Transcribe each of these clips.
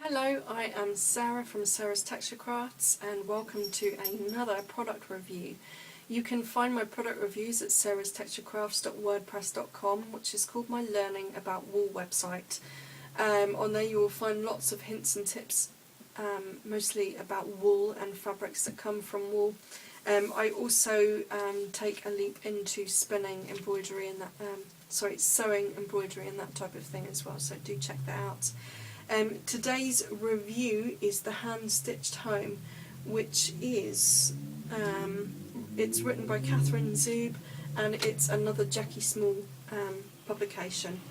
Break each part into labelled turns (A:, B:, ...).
A: Hello, I am Sarah from Sarah's Texture Crafts and welcome to another product review. You can find my product reviews at sarahstexturecrafts.wordpress.com, which is called my Learning About Wool website. On there you will find lots of hints and tips, mostly about wool and fabrics that come from wool. I also take a leap into spinning, embroidery and that, sewing, embroidery and that type of thing as well, so do check that out. Today's review is The Hand Stitched Home, which is, it's written by Catherine Zoob and it's another Jackie Small publication.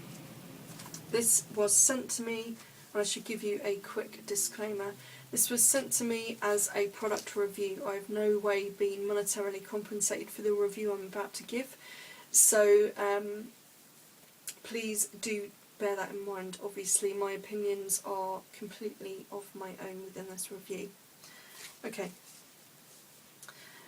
A: This was sent to me, and I should give you a quick disclaimer. This was sent to me as a product review. I've no way been monetarily compensated for the review I'm about to give, so please do bear that in mind. Obviously my opinions are completely of my own within this review. Okay,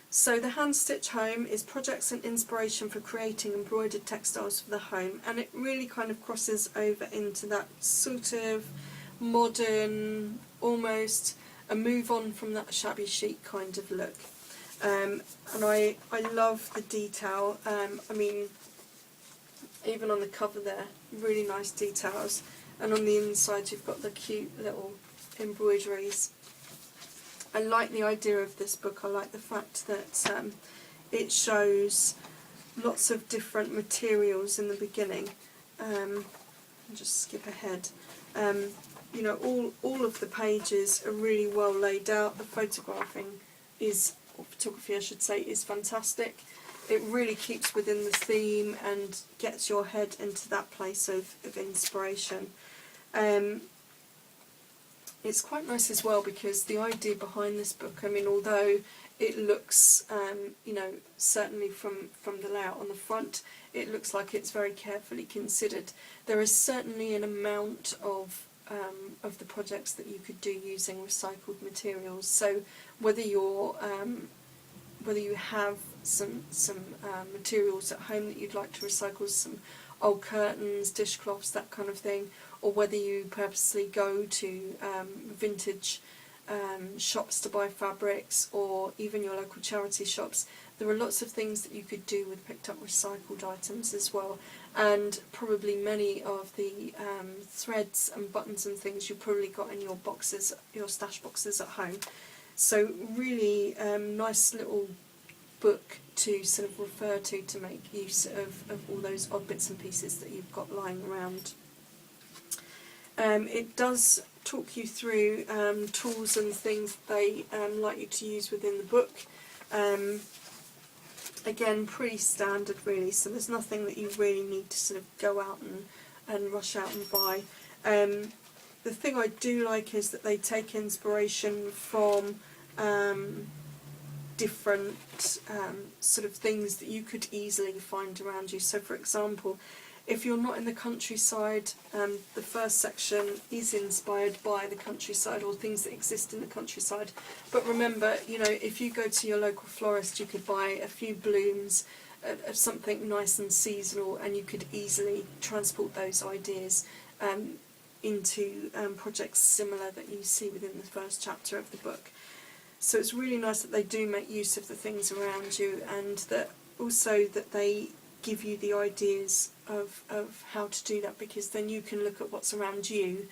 A: so The Hand Stitched Home is projects and inspiration for creating embroidered textiles for the home, and it really kind of crosses over into that sort of modern, almost a move on from that shabby chic kind of look. And I love the detail. I mean, even on the cover there, really nice details, and on the inside you've got the cute little embroideries. I like the idea of this book. I like the fact that it shows lots of different materials in the beginning. I'll just skip ahead. You know, all of the pages are really well laid out. The photographing is, or photography I should say, is fantastic. It really keeps within the theme and gets your head into that place of inspiration. It's quite nice as well because the idea behind this book, I mean, although it looks, you know, certainly from the layout on the front, it looks like it's very carefully considered. There is certainly an amount of the projects that you could do using recycled materials. So whether you're whether you have some materials at home that you'd like to recycle, some old curtains, dishcloths, that kind of thing, or whether you purposely go to vintage shops to buy fabrics, or even your local charity shops, there are lots of things that you could do with picked up recycled items as well, and probably many of the threads and buttons and things you've probably got in your boxes, your stash boxes at home. So really nice little book to sort of refer to make use of all those odd bits and pieces that you've got lying around. It does talk you through tools and things they like you to use within the book. Again, pretty standard really, so there's nothing that you really need to sort of go out and rush out and buy. The thing I do like is that they take inspiration from different sort of things that you could easily find around you. So for example, if you're not in the countryside, the first section is inspired by the countryside or things that exist in the countryside. But remember, you know, if you go to your local florist, you could buy a few blooms of something nice and seasonal, and you could easily transport those ideas into projects similar that you see within the first chapter of the book. So it's really nice that they do make use of the things around you, and that also that they give you the ideas of how to do that, because then you can look at what's around you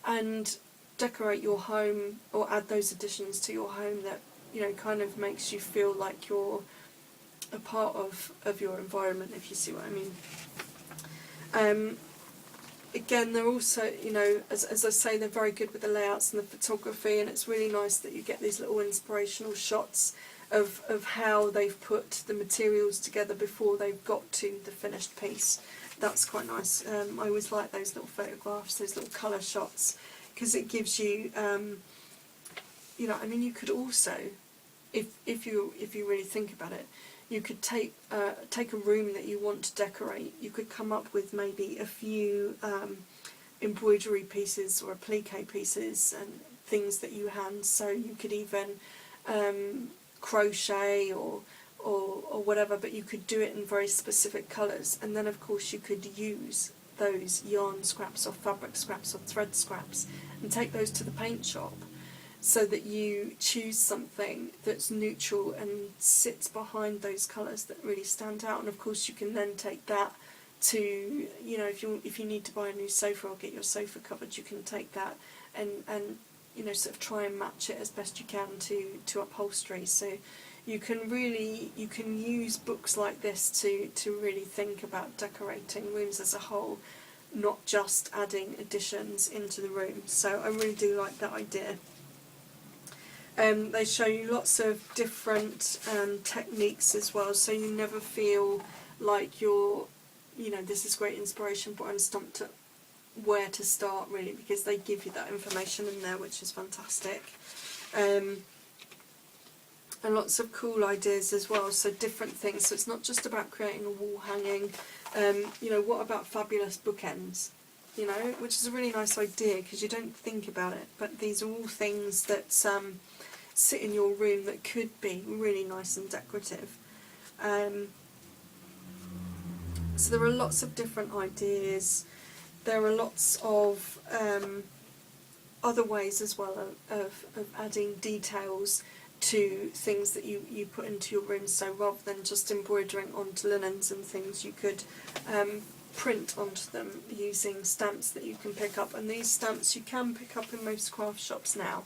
A: and decorate your home or add those additions to your home that, you know, kind of makes you feel like you're a part of your environment, if you see what I mean. Again, they're also, you know, as I say, they're very good with the layouts and the photography, and it's really nice that you get these little inspirational shots of how they've put the materials together before they've got to the finished piece. That's quite nice. I always like those little photographs, those little colour shots, because it gives you, you know, I mean, you could also, if you really think about it, you could take a room that you want to decorate. You could come up with maybe a few embroidery pieces or applique pieces and things that you hand sew. You could even crochet or whatever, but you could do it in very specific colours, and then of course you could use those yarn scraps or fabric scraps or thread scraps and take those to the paint shop, so that you choose something that's neutral and sits behind those colours that really stand out. And of course you can then take that to, you know, if you need to buy a new sofa or get your sofa covered, you can take that and you know, sort of try and match it as best you can to upholstery. So you can use books like this to really think about decorating rooms as a whole, not just adding additions into the room. So I really do like that idea. They show you lots of different techniques as well, so you never feel like you're, you know, this is great inspiration, but I'm stumped at where to start, really, because they give you that information in there, which is fantastic. And lots of cool ideas as well, so different things. So it's not just about creating a wall hanging. You know, what about fabulous bookends? You know, which is a really nice idea because you don't think about it, but these are all things that sit in your room that could be really nice and decorative. So there are lots of different ideas. There are lots of other ways as well of adding details to things that you put into your room. So rather than just embroidering onto linens and things, you could print onto them using stamps that you can pick up. And these stamps you can pick up in most craft shops now.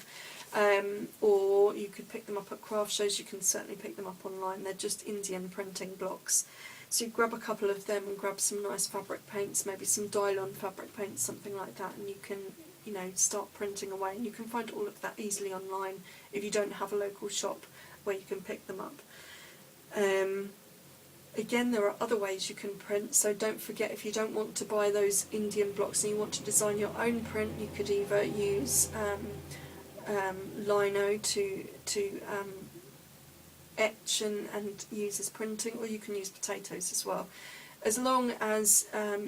A: Or you could pick them up at craft shows. You can certainly pick them up online. They're just Indian printing blocks. So you grab a couple of them and grab some nice fabric paints, maybe some Dylon fabric paints, something like that, and you can, you know, start printing away. And you can find all of that easily online if you don't have a local shop where you can pick them up. Again, there are other ways you can print, so don't forget, if you don't want to buy those Indian blocks and you want to design your own print, you could either use lino to etch and use as printing, or you can use potatoes as well. As long as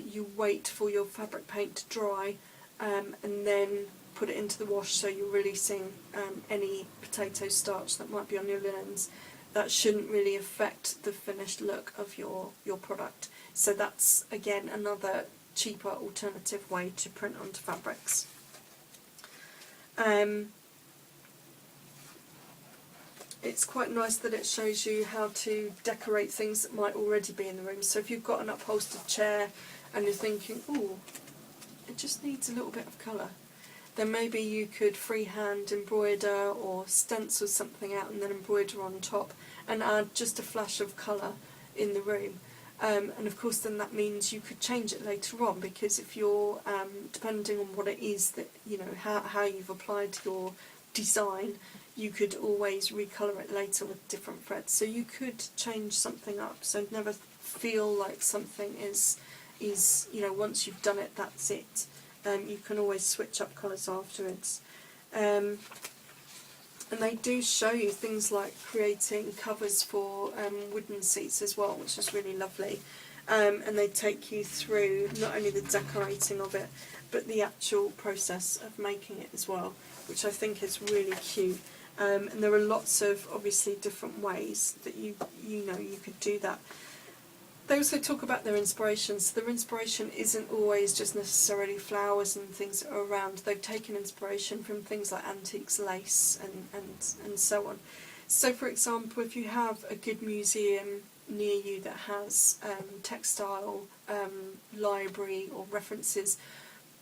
A: you wait for your fabric paint to dry and then put it into the wash, so you're releasing any potato starch that might be on your linens, that shouldn't really affect the finished look of your product. So that's again another cheaper alternative way to print onto fabrics. It's quite nice that it shows you how to decorate things that might already be in the room. So if you've got an upholstered chair and you're thinking, oh, it just needs a little bit of colour, then maybe you could freehand embroider or stencil something out and then embroider on top and add just a flash of colour in the room. And of course then that means you could change it later on, because if you're, depending on what it is that, you know, how you've applied your design, you could always recolour it later with different threads. So you could change something up, so never feel like something is you know, once you've done it, that's it. You can always switch up colours afterwards. And they do show you things like creating covers for wooden seats as well, which is really lovely. And they take you through not only the decorating of it, but the actual process of making it as well, which I think is really cute. And there are lots of, obviously, different ways that you know you could do that. They also talk about their inspirations. Their inspiration isn't always just necessarily flowers and things that are around. They've taken inspiration from things like antiques, lace, and so on. So, for example, if you have a good museum near you that has textile library or references,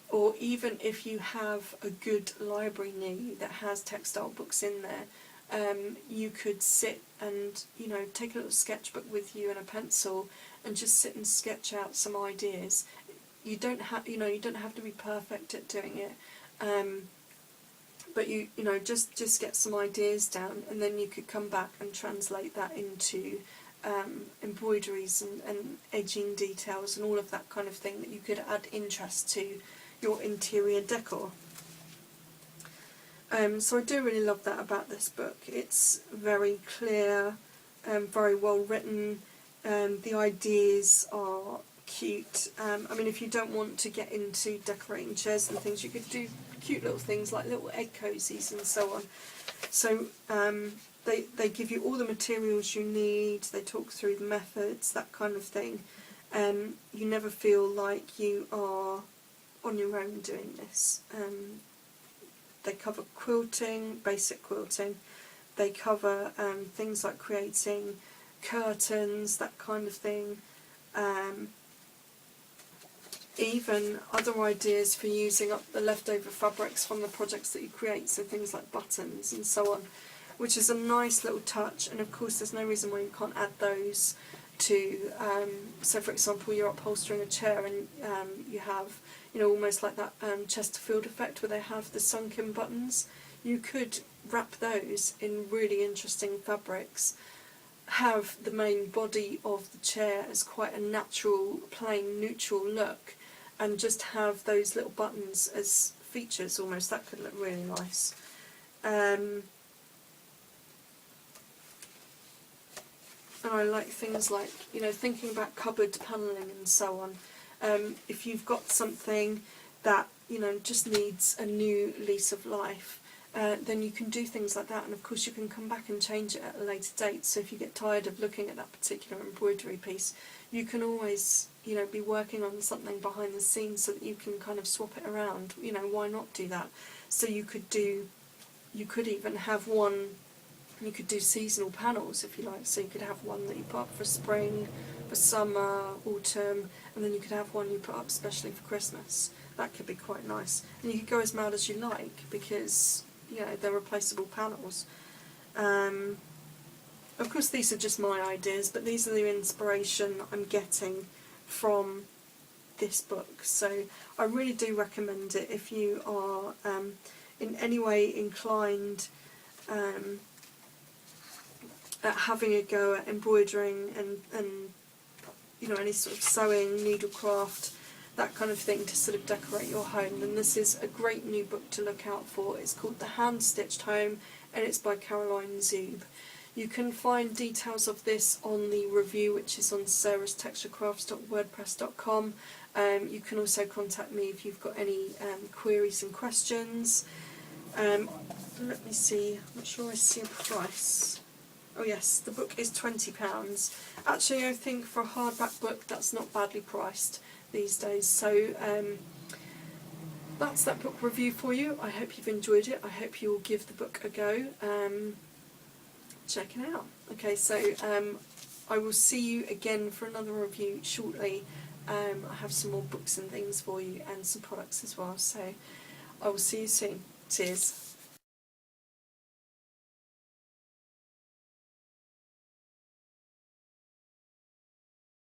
A: or even if you have a good library near you that has textile books in there, you could sit and, you know, take a little sketchbook with you and a pencil and just sit and sketch out some ideas. You don't have, you don't have to be perfect at doing it, but you know, just get some ideas down, and then you could come back and translate that into embroideries and edging details and all of that kind of thing that you could add interest to your interior decor. So I do really love that about this book. It's very clear, very well written. The ideas are cute. I mean, if you don't want to get into decorating chairs and things, you could do cute little things like little egg cozies and so on. So they give you all the materials you need. They talk through the methods, that kind of thing. you never feel like you are on your own doing this. They cover quilting, basic quilting. They cover things like creating curtains, that kind of thing. Even other ideas for using up the leftover fabrics from the projects that you create, so things like buttons and so on, which is a nice little touch. And of course there's no reason why you can't add those to, so for example you're upholstering a chair and you have, you know, almost like that Chesterfield effect where they have the sunken buttons. You could wrap those in really interesting fabrics, have the main body of the chair as quite a natural, plain, neutral look, and just have those little buttons as features almost. That could look really nice. And I like things like, you know, thinking about cupboard panelling and so on. If you've got something that, you know, just needs a new lease of life, then you can do things like that, and of course you can come back and change it at a later date. So if you get tired of looking at that particular embroidery piece, you can always, you know, be working on something behind the scenes so that you can kind of swap it around. You know, why not do that? So you could even have one, you could do seasonal panels if you like. So you could have one that you put up for spring, for summer, autumn, and then you could have one you put up especially for Christmas. That could be quite nice. And you could go as mad as you like because, you know, they're replaceable panels. Of course these are just my ideas, but these are the inspiration I'm getting from this book. So I really do recommend it if you are in any way inclined at having a go at embroidering and you know, any sort of sewing, needlecraft, that kind of thing to sort of decorate your home. Then this is a great new book to look out for. It's called The Hand Stitched Home and it's by Caroline Zoob. You can find details of this on the review, which is on sarahstexturecrafts.wordpress.com. You can also contact me if you've got any queries and questions. Let me see, I'm not sure I see a price. Oh yes, the book is £20. Actually, I think for a hardback book that's not badly priced these days. So that's that book review for you. I hope you've enjoyed it. I hope you will give the book a go. Check it out. Okay, so I will see you again for another review shortly. I have some more books and things for you and some products as well. So I will see you soon. Cheers.